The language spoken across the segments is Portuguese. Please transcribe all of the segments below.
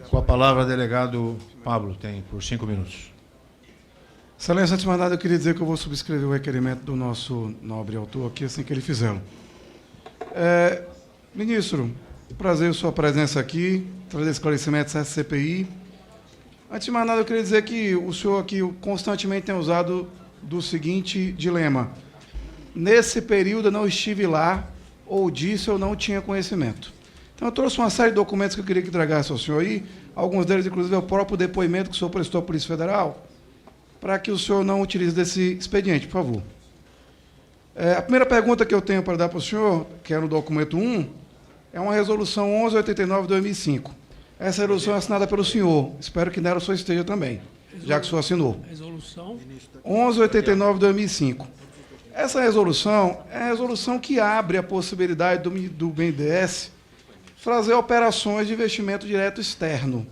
Com a palavra, delegado Pablo, tem por 5 minutos. Excelência, antes de mais nada, eu queria dizer que eu vou subscrever o requerimento do nosso nobre autor aqui, assim que ele fizê-lo. Ministro, prazer sua presença aqui, trazer esclarecimentos dessa CPI. Antes de mais nada, eu queria dizer que o senhor aqui constantemente tem usado do seguinte dilema: nesse período eu não estive lá, ou disso eu não tinha conhecimento. Então, eu trouxe uma série de documentos que eu queria que entregasse ao senhor aí, alguns deles, inclusive, é o próprio depoimento que o senhor prestou à Polícia Federal, para que o senhor não utilize desse expediente, por favor. A primeira pergunta que eu tenho para dar para o senhor, que é no documento 1, é uma resolução 1189 de 2005. Essa resolução é assinada pelo senhor. Espero que nela o senhor esteja também, já que o senhor assinou. Resolução 1189 de 2005. Essa resolução é a resolução que abre a possibilidade do BNDES fazer operações de investimento direto externo.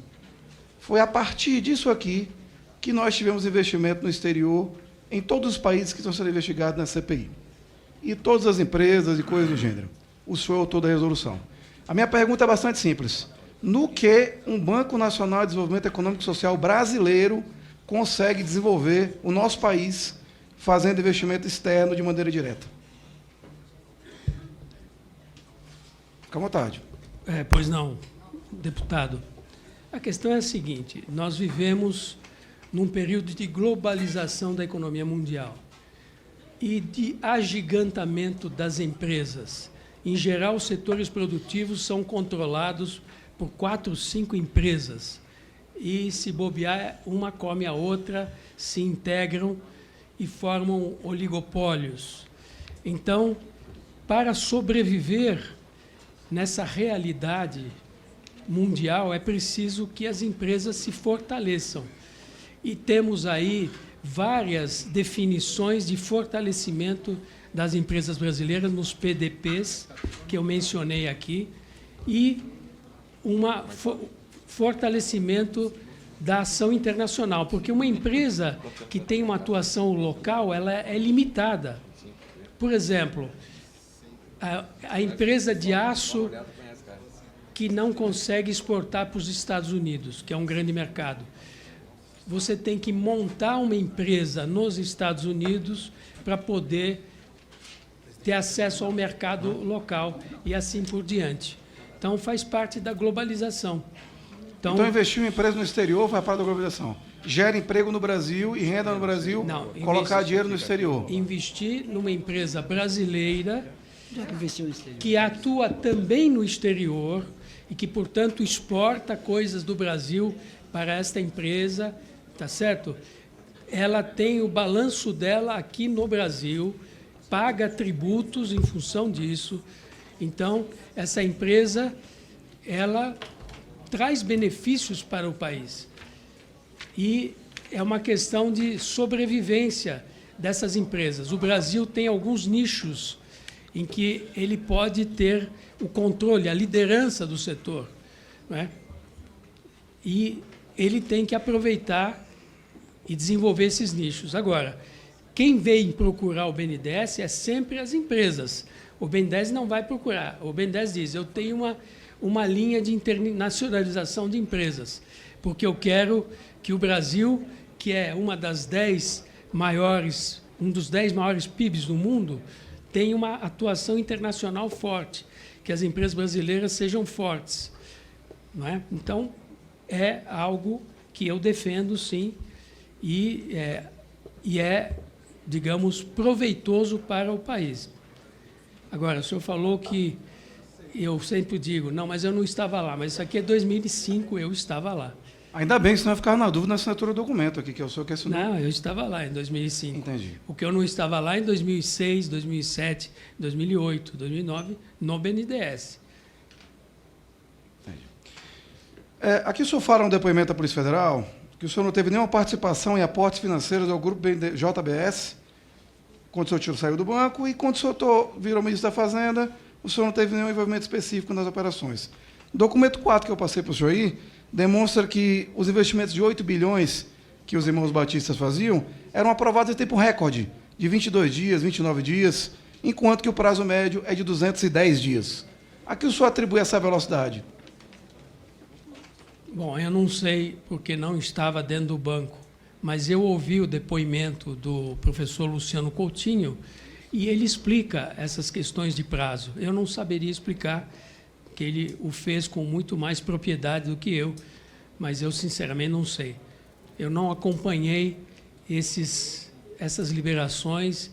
Foi a partir disso aqui que nós tivemos investimento no exterior em todos os países que estão sendo investigados na CPI. E todas as empresas e coisas do gênero. O senhor é autor da resolução. A minha pergunta é bastante simples. No que um Banco Nacional de Desenvolvimento Econômico e Social brasileiro consegue desenvolver o nosso país fazendo investimento externo de maneira direta? Fica à vontade. Pois não, deputado. A questão é a seguinte: nós vivemos num período de globalização da economia mundial e de agigantamento das empresas. Em geral, os setores produtivos são controlados por 4, 5 empresas. E, se bobear, uma come a outra, se integram e formam oligopólios. Então, para sobreviver nessa realidade mundial, é preciso que as empresas se fortaleçam. E temos aí várias definições de fortalecimento das empresas brasileiras nos PDPs, que eu mencionei aqui, e fortalecimento da ação internacional, porque uma empresa que tem uma atuação local, ela é limitada. Por exemplo, a empresa de aço que não consegue exportar para os Estados Unidos, que é um grande mercado. Você tem que montar uma empresa nos Estados Unidos para poder ter acesso ao mercado local e assim por diante. Então, faz parte da globalização. Então investir em empresa no exterior faz parte da globalização. Gera emprego no Brasil e renda no Brasil, colocar dinheiro no exterior. Investir numa empresa brasileira que atua também no exterior e que, portanto, exporta coisas do Brasil para esta empresa, tá certo? Ela tem o balanço dela aqui no Brasil, paga tributos em função disso. Então, essa empresa, ela traz benefícios para o país. E é uma questão de sobrevivência dessas empresas. O Brasil tem alguns nichos em que ele pode ter o controle, a liderança do setor, não é? E ele tem que aproveitar e desenvolver esses nichos. Agora, quem vem procurar o BNDES é sempre as empresas. O BNDES não vai procurar. O BNDES diz: eu tenho uma linha de internacionalização de empresas, porque eu quero que o Brasil, que é um dos 10 maiores PIBs do mundo, tenha uma atuação internacional forte, que as empresas brasileiras sejam fortes. Não é? Então, é algo que eu defendo, sim, e é, digamos, proveitoso para o país. Agora, o senhor falou que eu sempre digo, não, mas eu não estava lá, mas isso aqui é 2005, eu estava lá. Ainda bem, senão eu ficava na dúvida na assinatura do documento aqui, que é o senhor que assinou. Não, eu estava lá em 2005. Entendi. O que eu não estava lá em 2006, 2007, 2008, 2009, no BNDES. Entendi. Aqui o senhor fala no depoimento da Polícia Federal que o senhor não teve nenhuma participação em aportes financeiros ao grupo JBS quando o senhor saiu do banco e quando o senhor virou ministro da Fazenda, o senhor não teve nenhum envolvimento específico nas operações. O documento 4 que eu passei para o senhor aí demonstra que os investimentos de 8 bilhões que os irmãos batistas faziam eram aprovados em tempo recorde, de 22 dias, 29 dias, enquanto que o prazo médio é de 210 dias. A que o senhor atribui essa velocidade? Bom, eu não sei porque não estava dentro do banco, mas eu ouvi o depoimento do professor Luciano Coutinho e ele explica essas questões de prazo. Eu não saberia explicar, que ele o fez com muito mais propriedade do que eu, mas eu, sinceramente, não sei. Eu não acompanhei essas liberações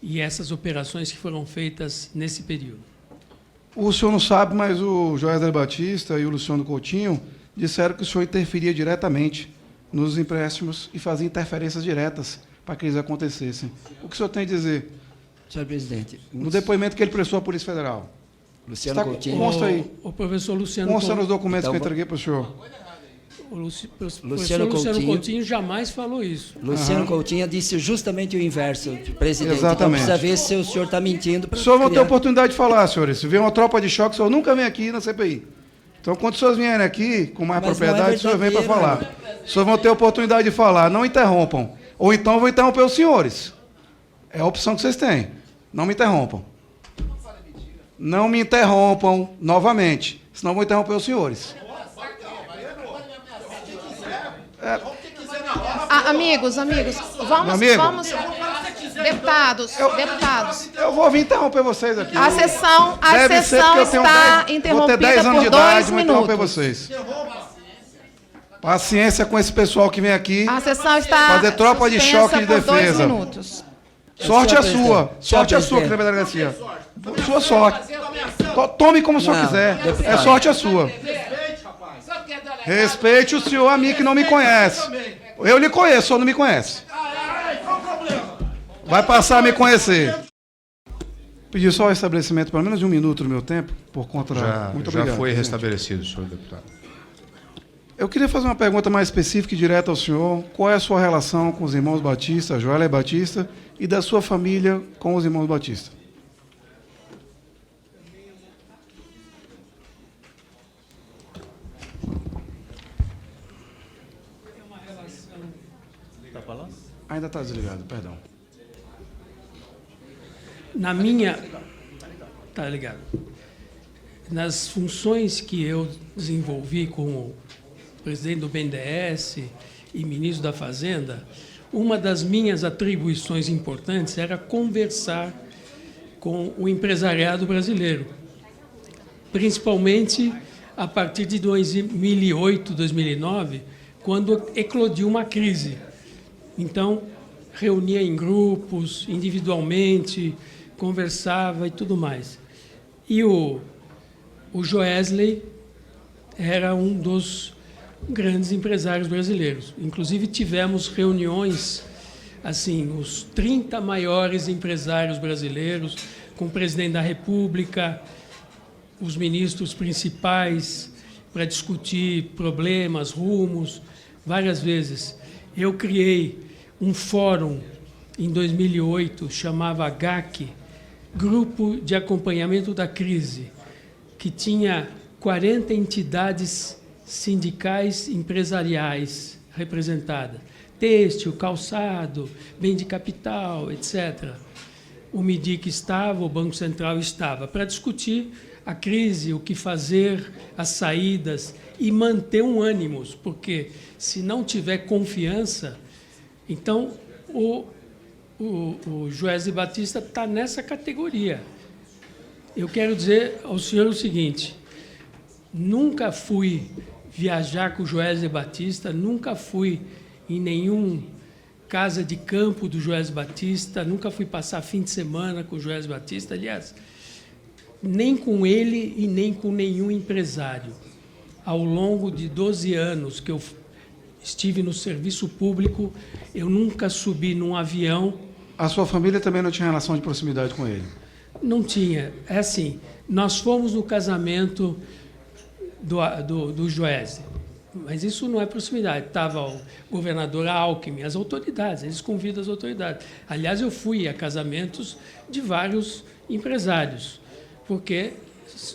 e essas operações que foram feitas nesse período. O senhor não sabe, mas o Joesley Batista e o Luciano Coutinho disseram que o senhor interferia diretamente nos empréstimos e fazia interferências diretas para que eles acontecessem. O que o senhor tem a dizer? Senhor presidente, No depoimento que ele prestou à Polícia Federal. Luciano Está- Coutinho. Consta aí. O professor Luciano Consta nos Coutinho, documentos Então, que eu entreguei para o senhor. professor Luciano Luciano Coutinho. Coutinho jamais falou isso. Luciano Coutinho disse justamente o inverso, presidente. Exatamente. Então precisa ver se o senhor está mentindo. O senhor vai ter oportunidade de falar, senhores. Se vier uma tropa de choque, o senhor nunca vem aqui na CPI. Então, quando os senhores vierem aqui com mais Mas propriedade, não é o senhor vem para verdadeiro, falar. Os senhores vão ter oportunidade de falar. Não interrompam. Ou então eu vou interromper os senhores. É a opção que vocês têm. Não me interrompam. Não me interrompam novamente. Senão eu vou interromper os senhores. Amigos, vamos, amigo. vamos, deputados. Eu vou vir interromper vocês aqui. A sessão Deve ser porque eu tenho está 10 interrompida 10 anos de por idade, 2 vou interromper minutos. vocês. Paciência com esse pessoal que vem aqui. A sessão está Fazer tropa de suspensa choque de por 2 defesa. minutos. Sorte a Senhor sua. presidente. Sorte a Senhor sua, presidente. Secretário Garcia. Sua sorte. Tome como o senhor Não, quiser. É deputado. sorte a sua. Respeite o senhor a mim que não me conhece. Eu lhe conheço, o senhor não me conhece. Vai passar a me conhecer. Pedi só o estabelecimento, pelo menos de 1 minuto do meu tempo, por conta da... Muito Já obrigado, foi presidente. restabelecido, senhor deputado. Eu queria fazer uma pergunta mais específica e direta ao senhor. Qual é a sua relação com os irmãos Batista, Joesley Batista, e da sua família com os irmãos Batista? Ainda está desligado, perdão. Na minha... Tá ligado. Nas funções que eu desenvolvi como presidente do BNDES e ministro da Fazenda, uma das minhas atribuições importantes era conversar com o empresariado brasileiro, principalmente a partir de 2008, 2009, quando eclodiu uma crise. Então, reunia em grupos, individualmente, conversava e tudo mais. E o Joesley era um dos grandes empresários brasileiros. Inclusive, tivemos reuniões, assim, os 30 maiores empresários brasileiros, com o presidente da República, os ministros principais, para discutir problemas, rumos, várias vezes. Eu criei um fórum em 2008, chamava GAC, Grupo de Acompanhamento da Crise, que tinha 40 entidades sindicais empresariais representadas. Têxtil, calçado, bem de capital, etc. O MIDIC estava, o Banco Central estava, para discutir a crise, o que fazer, as saídas e manter um ânimo, porque se não tiver confiança, então o Joesley Batista está nessa categoria. Eu quero dizer ao senhor o seguinte: nunca fui viajar com o Joesley Batista, nunca fui em nenhum casa de campo do Joesley Batista, nunca fui passar fim de semana com o Joesley Batista, aliás, nem com ele e nem com nenhum empresário. Ao longo de 12 anos que eu estive no serviço público, eu nunca subi num avião. A sua família também não tinha relação de proximidade com ele? Não tinha. É assim, nós fomos no casamento do Joesley, mas isso não é proximidade. Estava o governador Alckmin, as autoridades, eles convidam as autoridades. Aliás, eu fui a casamentos de vários empresários, porque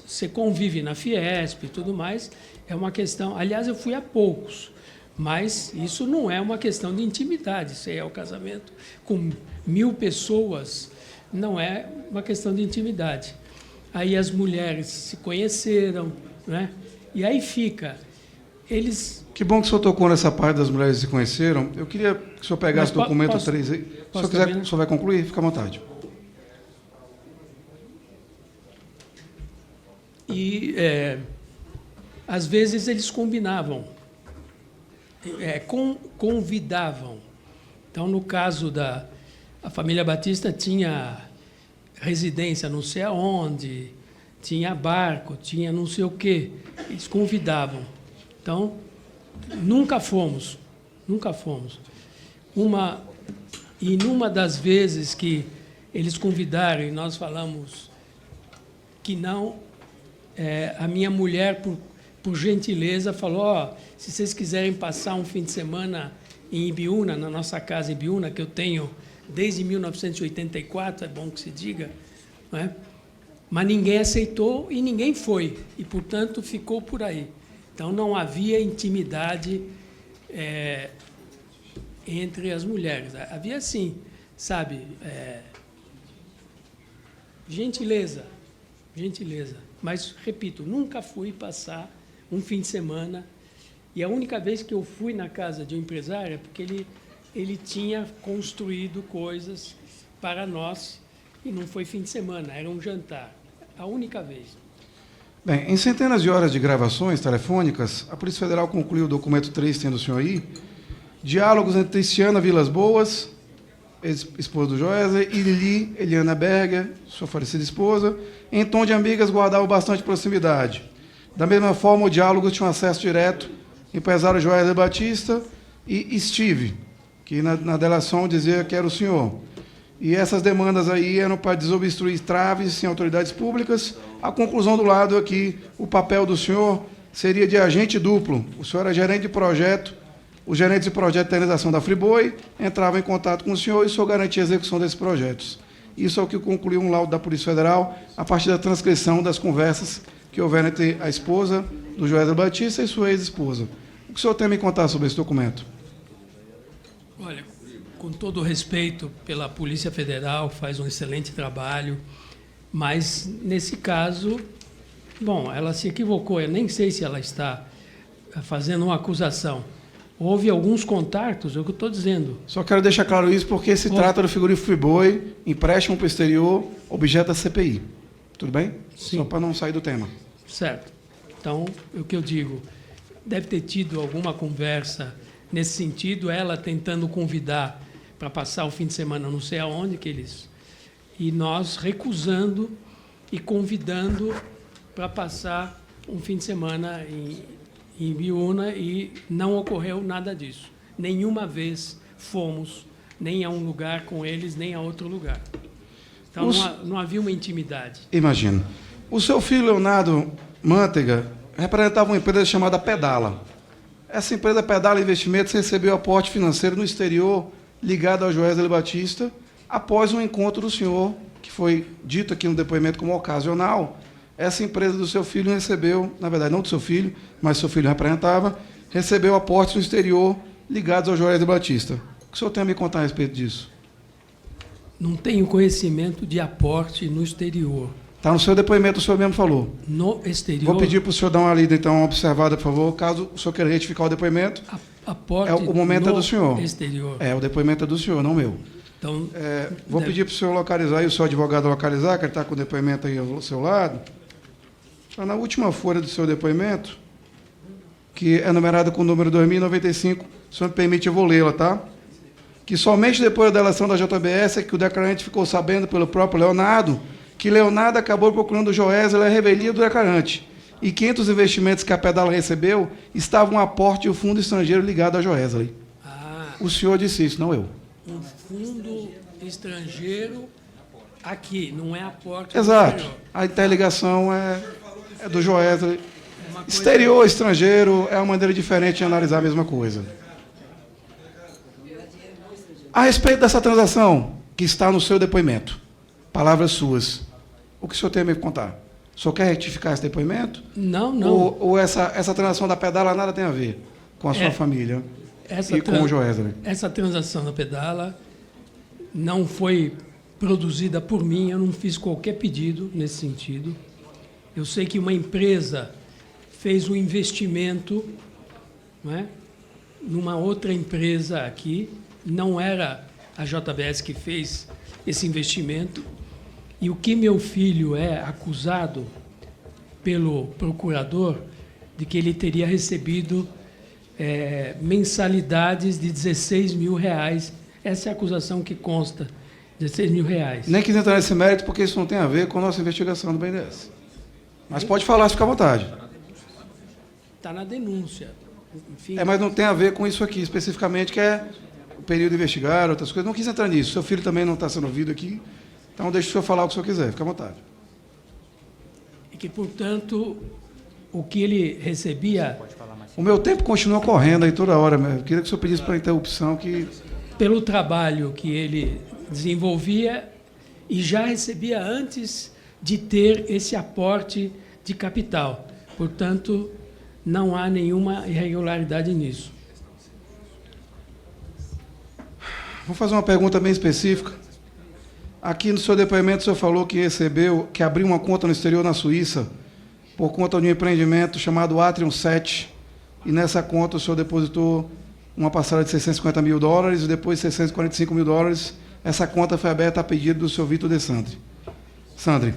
você convive na Fiesp e tudo mais, é uma questão... Aliás, eu fui a poucos, mas isso não é uma questão de intimidade. Isso aí é o casamento com 1000 pessoas, não é uma questão de intimidade. Aí as mulheres se conheceram, né? E aí fica... eles... Que bom que o senhor tocou nessa parte das mulheres que se conheceram. Eu queria que o senhor pegasse o Mas documento posso- 3 aí. Se o posso senhor quiser, terminar? o senhor vai concluir? Fica à vontade. E, às vezes, eles combinavam, convidavam. Então, no caso da a família Batista, tinha residência não sei aonde, tinha barco, tinha não sei o quê. Eles convidavam. Então, nunca fomos. E numa das vezes que eles convidaram e nós falamos que não, a minha mulher, por gentileza, falou, ó, se vocês quiserem passar um fim de semana em Ibiúna, na nossa casa em Ibiúna, que eu tenho desde 1984, é bom que se diga, não é? Mas ninguém aceitou e ninguém foi, e, portanto, ficou por aí. Então, não havia intimidade entre as mulheres. Havia, sim, sabe, gentileza. Mas, repito, nunca fui passar um fim de semana, e a única vez que eu fui na casa de um empresário é porque ele tinha construído coisas para nós, e não foi fim de semana, era um jantar. A única vez. Bem, em centenas de horas de gravações telefônicas, a Polícia Federal concluiu o documento 3, tendo o senhor aí, diálogos entre Cristiana Vilas Boas, esposa do Joesley, e Lili Eliana Berger, sua falecida esposa, em tom de amigas guardavam bastante proximidade. Da mesma forma, o diálogo tinha um acesso direto empresário Joesley Batista e Steve, que na delação dizia que era o senhor. E essas demandas aí eram para desobstruir traves em autoridades públicas. A conclusão do lado é que o papel do senhor seria de agente duplo. O senhor era gerente de projeto, os gerentes de projeto de terceirização da Friboi entravam em contato com o senhor e o senhor garantia a execução desses projetos. Isso é o que concluiu um laudo da Polícia Federal a partir da transcrição das conversas que houveram entre a esposa do Joesley Batista e sua ex-esposa. O que o senhor tem a me contar sobre esse documento? Olha, com todo o respeito pela Polícia Federal, faz um excelente trabalho, mas, nesse caso, bom, ela se equivocou, eu nem sei se ela está fazendo uma acusação. Houve alguns contatos, é o que eu estou dizendo. Só quero deixar claro isso porque se trata do frigorífico Friboi, empréstimo para o exterior, objeto da CPI. Tudo bem? Sim. Só para não sair do tema. Certo. Então, o que eu digo, deve ter tido alguma conversa nesse sentido, ela tentando convidar para passar o fim de semana não sei aonde que eles... E nós recusando e convidando para passar um fim de semana em Ibiúna, e não ocorreu nada disso. Nenhuma vez fomos nem a um lugar com eles, nem a outro lugar. Então, não havia uma intimidade. Imagino. O seu filho, Leonardo Manteiga, representava uma empresa chamada Pedala. Essa empresa Pedala Investimentos recebeu aporte financeiro no exterior ligado ao Joesley Batista após um encontro do senhor, que foi dito aqui no depoimento como ocasional. Essa empresa do seu filho recebeu, na verdade, não do seu filho, mas seu filho representava, recebeu aportes no exterior ligados ao Joesley Batista. O que o senhor tem a me contar a respeito disso? Não tenho conhecimento de aporte no exterior. Está no seu depoimento, o senhor mesmo falou. No exterior... Vou pedir para o senhor dar uma lida, então, uma observada, por favor, caso o senhor queira retificar o depoimento. Aporte É o momento é do senhor. Exterior. O depoimento é do senhor, não meu. Então, Vou pedir para o senhor localizar, e o seu advogado localizar, que ele está com o depoimento aí ao seu lado. Está na última folha do seu depoimento, que é numerada com o número 2095, o senhor me permite, eu vou lê-la, tá? Que somente depois da delação da JBS é que o declarante ficou sabendo pelo próprio Leonardo que Leonardo acabou procurando o Joesley a revelia do declarante, e que entre os investimentos que a Pedala recebeu estava um aporte de um fundo estrangeiro ligado a Joesley. O senhor disse isso, não eu. Um fundo estrangeiro aqui, não é aporte. Exato. Exterior. A interligação é do Joesley. Exterior, estrangeiro, é uma maneira diferente de analisar a mesma coisa. A respeito dessa transação, que está no seu depoimento, palavras suas, o que o senhor tem a me contar? O senhor quer retificar esse depoimento? Não, não. Ou essa transação da Pedala nada tem a ver com a sua família e com o Joesley? Essa transação da Pedala não foi produzida por mim, eu não fiz qualquer pedido nesse sentido. Eu sei que uma empresa fez um investimento não é? Numa outra empresa aqui, não era a JBS que fez esse investimento, e o que meu filho é acusado pelo procurador de que ele teria recebido mensalidades de R$16 mil. Essa é a acusação que consta, R$16 mil. Nem quis entrar nesse mérito, porque isso não tem a ver com a nossa investigação do BNDES. Mas pode falar, fica à vontade. Está na denúncia. Enfim, Mas não tem a ver com isso aqui, especificamente, que é o período investigar, outras coisas. Não quis entrar nisso. Seu filho também não está sendo ouvido aqui, então deixa o senhor falar o que o senhor quiser, fica à vontade. e que, portanto, o que ele recebia O meu tempo continua correndo aí toda hora, mas eu queria que o senhor pedisse para a interrupção que... pelo trabalho que ele desenvolvia e já recebia antes de ter esse aporte de capital. Portanto, não há nenhuma irregularidade nisso. Vou fazer uma pergunta bem específica. Aqui no seu depoimento, o senhor falou que que abriu uma conta no exterior, na Suíça, por conta de um empreendimento chamado Atrium 7, e nessa conta o senhor depositou uma parcela de $650 mil e depois $645 mil. Essa conta foi aberta a pedido do senhor Vitor De Sandri. Sandri,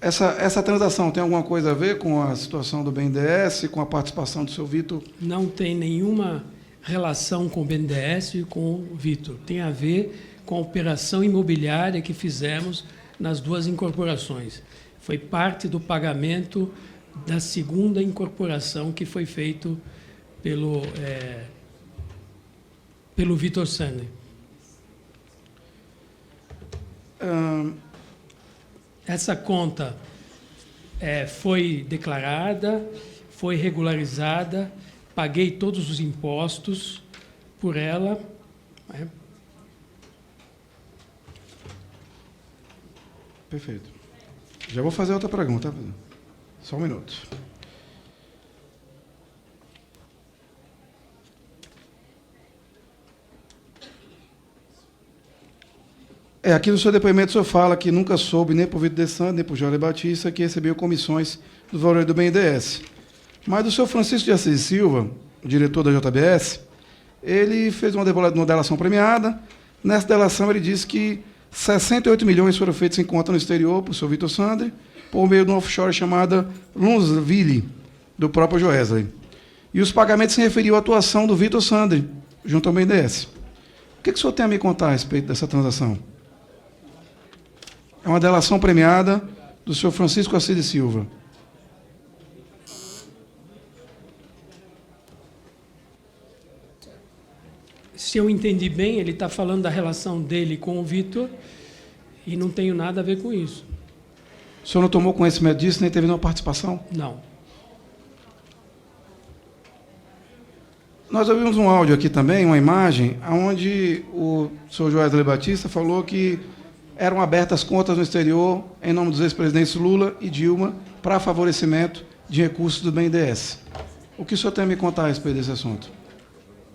essa transação tem alguma coisa a ver com a situação do BNDES, com a participação do senhor Vitor? Não tem nenhuma relação com o BNDES e com o Vitor. Tem a ver com a operação imobiliária que fizemos nas duas incorporações. Foi parte do pagamento da segunda incorporação que foi feito pelo Vitor Sandri. Essa conta foi declarada, foi regularizada, paguei todos os impostos por ela. Perfeito. Já vou fazer outra pergunta. Só um minuto. Aqui no seu depoimento o senhor fala que nunca soube, nem por Vitor De Sandri, nem por Jorge Batista, que recebeu comissões do valor do BNDES. Mas o senhor Francisco de Assis Silva, diretor da JBS, ele fez uma delação premiada. Nessa delação ele disse que 68 milhões foram feitos em conta no exterior para o senhor Vitor Sandri, por meio de uma offshore chamada Lunsville, do próprio Joesley. E os pagamentos se referiam à atuação do Vitor Sandri, junto ao BNDES. O que o senhor tem a me contar a respeito dessa transação? É uma delação premiada do senhor Francisco Assis de Silva. Se eu entendi bem, ele está falando da relação dele com o Vitor e não tenho nada a ver com isso. O senhor não tomou conhecimento disso, nem teve nenhuma participação? Não. Nós ouvimos um áudio aqui também, uma imagem, onde o senhor Joesley Batista falou que eram abertas contas no exterior em nome dos ex-presidentes Lula e Dilma para favorecimento de recursos do BNDES. O que o senhor tem a me contar a respeito desse assunto?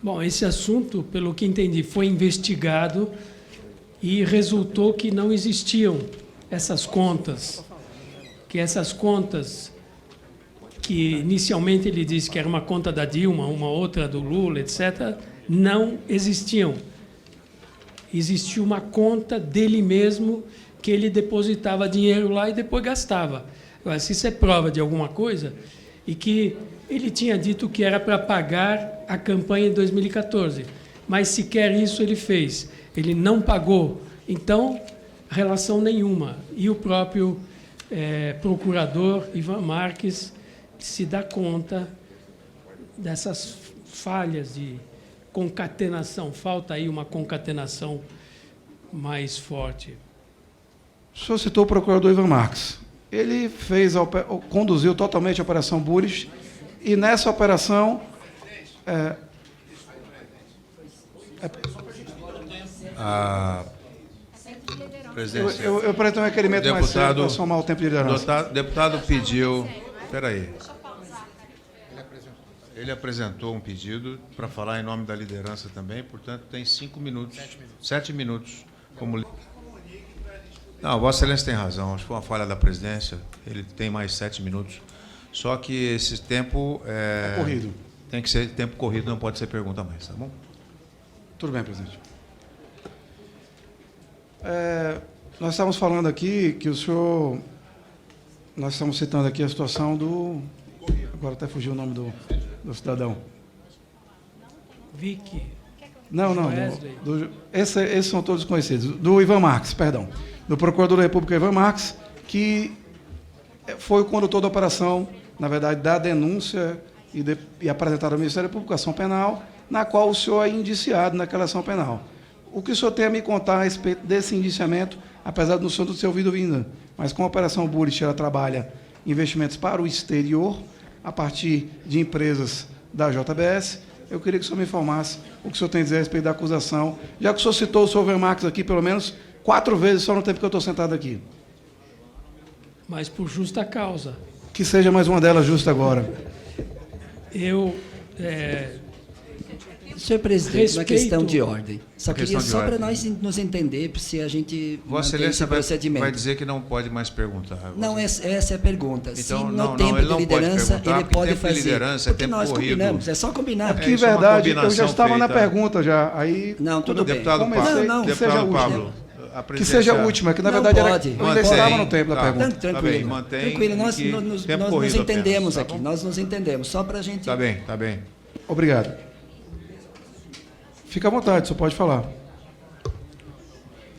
Bom, esse assunto, pelo que entendi, foi investigado e resultou que não existiam essas contas, que essas contas, que inicialmente ele disse que era uma conta da Dilma, uma outra do Lula, etc., não existiam. Existia uma conta dele mesmo que ele depositava dinheiro lá e depois gastava. Agora, se isso é prova de alguma coisa, e que ele tinha dito que era para pagar a campanha de 2014, mas sequer isso ele fez. Ele não pagou. Então, relação nenhuma. E o próprio procurador Ivan Marques se dá conta dessas falhas de concatenação. Falta aí uma concatenação mais forte. O senhor citou o procurador Ivan Marques. Ele conduziu totalmente a Operação Bures, e nessa operação... Presidência. Eu pretendo um requerimento mais cedo para somar o tempo de liderança. O deputado pediu... Espera aí. Ele apresentou um pedido para falar em nome da liderança também, portanto, tem 5 minutos. 7 minutos. Não, Vossa Excelência tem razão. Acho que foi uma falha da presidência. Ele tem mais 7 minutos. Só que esse tempo Corrido. tem que ser tempo corrido, não pode ser pergunta mais, tá bom? Tudo bem, presidente. Nós estávamos falando aqui que o senhor... Nós estamos citando aqui a situação do... Agora até fugiu o nome do cidadão. Vicky. Não. Wesley. Esses são todos conhecidos. Do Ivan Marques, perdão. Do Procurador da República Ivan Marques, que foi o condutor da operação, na verdade, da denúncia e apresentada ao Ministério Público, ação penal, na qual o senhor é indiciado naquela ação penal. O que o senhor tem a me contar a respeito desse indiciamento, apesar do senhor não ter ouvido ainda, mas como a Operação Bullish, ela trabalha investimentos para o exterior, a partir de empresas da JBS, eu queria que o senhor me informasse o que o senhor tem a dizer a respeito da acusação, já que o senhor citou o senhor Ivan Marques aqui pelo menos 4 vezes só no tempo que eu estou sentado aqui. Mas por justa causa. Que seja mais uma delas justa agora. Senhor presidente, uma Respeito. questão de ordem. Só Questão queria de só para ordem. nós nos entender se a gente Vossa mantém esse Excelência procedimento. vai dizer que não pode mais perguntar. Não, essa é a pergunta. Se Então, no não, tempo ele de não pode liderança perguntar, ele porque pode tempo de fazer. liderança é Porque tempo nós corrido. combinamos, é só combinar. Porque, isso é uma verdade, eu já combinação estava na feita. pergunta já. Aí, Não, tudo bem. Deputado Comecei, Pablo, não, que seja a deputado última. Pablo, a Que seja a presidência- última, que na Não verdade pode. eu ainda estava no tempo da Tá. pergunta. Tranquilo. Tá bem, mantém Tranquilo, nós que tempo nos corrido entendemos apenas, tá aqui. bom? Nós nos entendemos, só para a gente... Tá bem. Obrigado. Fica à vontade, o senhor pode falar.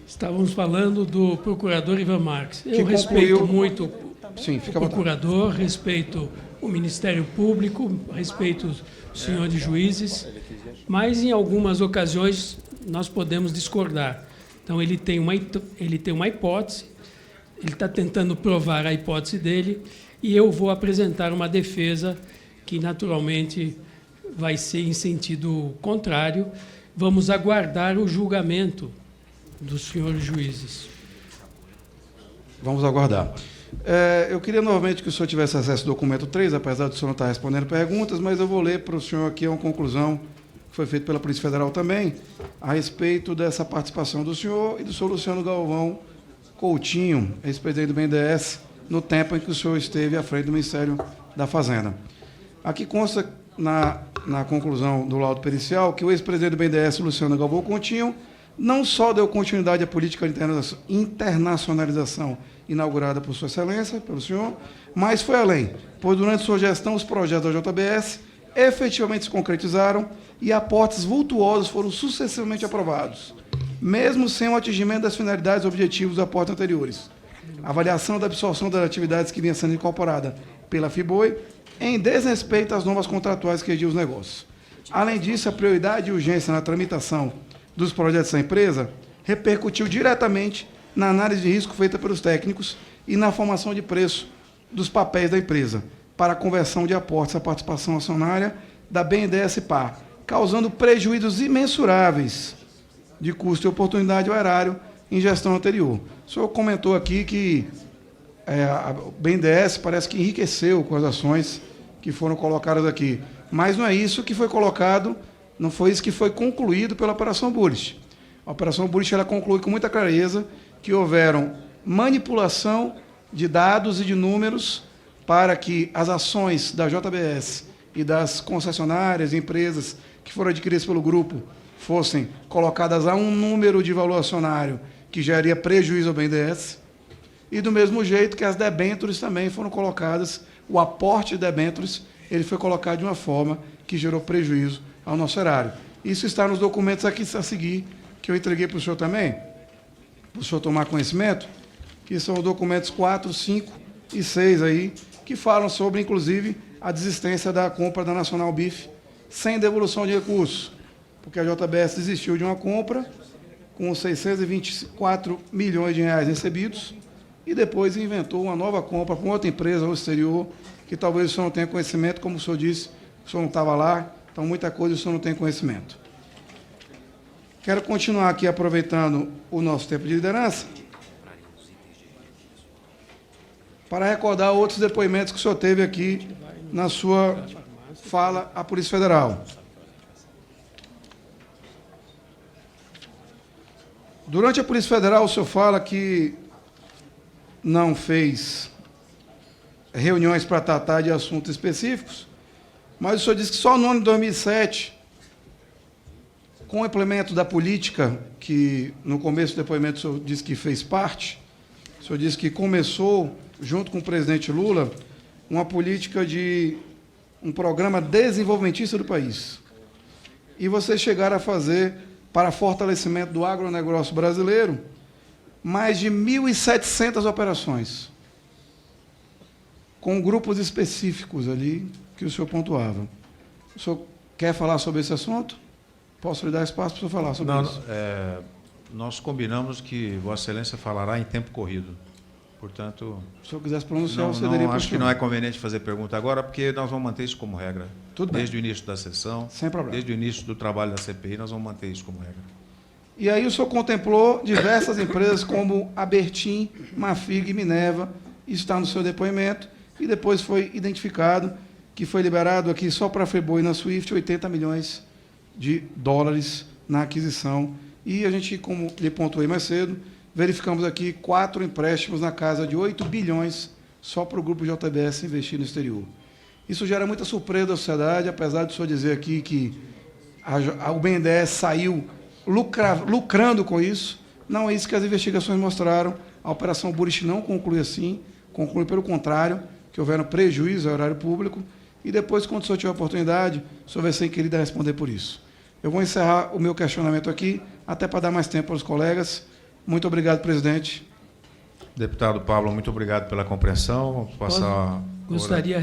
Estávamos falando do procurador Ivan Marques. Eu Que respeito concluiu- muito Sim, o fica à vontade. procurador, respeito o Ministério Público, respeito o senhor de juízes, mas em algumas ocasiões nós podemos discordar. Então ele tem uma hipótese, ele está tentando provar a hipótese dele e eu vou apresentar uma defesa que naturalmente vai ser em sentido contrário. Vamos aguardar o julgamento dos senhores juízes. Vamos aguardar. Eu queria novamente que o senhor tivesse acesso ao documento 3, apesar do senhor não estar respondendo perguntas, mas eu vou ler para o senhor aqui uma conclusão que foi feita pela Polícia Federal também, a respeito dessa participação do senhor e do senhor Luciano Galvão Coutinho, ex-presidente do BNDES, no tempo em que o senhor esteve à frente do Ministério da Fazenda. Aqui consta, na conclusão do laudo pericial, que o ex-presidente do BNDES, Luciano Galvão Coutinho, não só deu continuidade à política de internacionalização inaugurada por Sua Excelência, pelo senhor, mas foi além, pois durante sua gestão os projetos da JBS efetivamente se concretizaram e aportes vultuosos foram sucessivamente aprovados, mesmo sem o atingimento das finalidades e objetivos dos aportes anteriores. A avaliação da absorção das atividades que vinha sendo incorporada pela FIBOI em desrespeito às normas contratuais que regiam os negócios. Além disso, a prioridade e urgência na tramitação dos projetos da empresa repercutiu diretamente na análise de risco feita pelos técnicos e na formação de preço dos papéis da empresa para a conversão de aportes à participação acionária da BNDES Par, causando prejuízos imensuráveis de custo e oportunidade ao erário em gestão anterior. O senhor comentou aqui que a BNDES parece que enriqueceu com as ações que foram colocadas aqui, mas não é isso que foi colocado, não foi isso que foi concluído pela Operação Bullish. A Operação Bullish ela conclui com muita clareza que houveram manipulação de dados e de números para que as ações da JBS e das concessionárias e empresas que foram adquiridas pelo grupo fossem colocadas a um número de valor acionário que geraria prejuízo ao BNDES, e do mesmo jeito que as debêntures também foram colocadas, o aporte de debêntures ele foi colocado de uma forma que gerou prejuízo ao nosso erário. Isso está nos documentos aqui a seguir, que eu entreguei para o senhor também, para o senhor tomar conhecimento, que são os documentos 4, 5 e 6 aí, que falam sobre, inclusive, a desistência da compra da Nacional Beef sem devolução de recursos, porque a JBS desistiu de uma compra com 624 milhões de reais recebidos e depois inventou uma nova compra com outra empresa no exterior, que talvez o senhor não tenha conhecimento, como o senhor disse, o senhor não estava lá, então muita coisa o senhor não tem conhecimento. Quero continuar aqui aproveitando o nosso tempo de liderança para recordar outros depoimentos que o senhor teve aqui na sua fala à Polícia Federal. Durante a Polícia Federal, o senhor fala que não fez reuniões para tratar de assuntos específicos, mas o senhor disse que só no ano de 2007, com o implemento da política, que no começo do depoimento o senhor disse que fez parte, o senhor disse que começou, junto com o presidente Lula, uma política de um programa desenvolvimentista do país. E vocês chegaram a fazer, para fortalecimento do agronegócio brasileiro, mais de 1.700 operações, com grupos específicos ali que o senhor pontuava. O senhor quer falar sobre esse assunto? Posso lhe dar espaço para o senhor falar sobre isso? Nós combinamos que Vossa Excelência falará em tempo corrido. Portanto, Se o senhor quisesse pronunciar, eu cederia não, para o acho que senhor. não é conveniente fazer pergunta agora, porque nós vamos manter isso como regra. Tudo bem. Desde o início da sessão, Sem problema. desde o início do trabalho da CPI, nós vamos manter isso como regra. E aí o senhor contemplou diversas empresas como a Bertin, Mafig e Minerva, isso está no seu depoimento, e depois foi identificado que foi liberado aqui só para a Friboi e na Swift 80 milhões de dólares na aquisição. E a gente, como lhe pontuei mais cedo, verificamos aqui 4 empréstimos na casa de 8 bilhões só para o grupo JBS investir no exterior. Isso gera muita surpresa da sociedade, apesar de o senhor dizer aqui que o BNDES saiu lucrando com isso. Não é isso que as investigações mostraram. A Operação Buriti não conclui assim, conclui pelo contrário, que houveram prejuízo ao erário público. E depois, quando o senhor tiver a oportunidade, o senhor vai ser inquirido a responder por isso. Eu vou encerrar o meu questionamento aqui, até para dar mais tempo aos colegas. Muito obrigado, presidente. Deputado Pablo, muito obrigado pela compreensão. Vamos passar Gostaria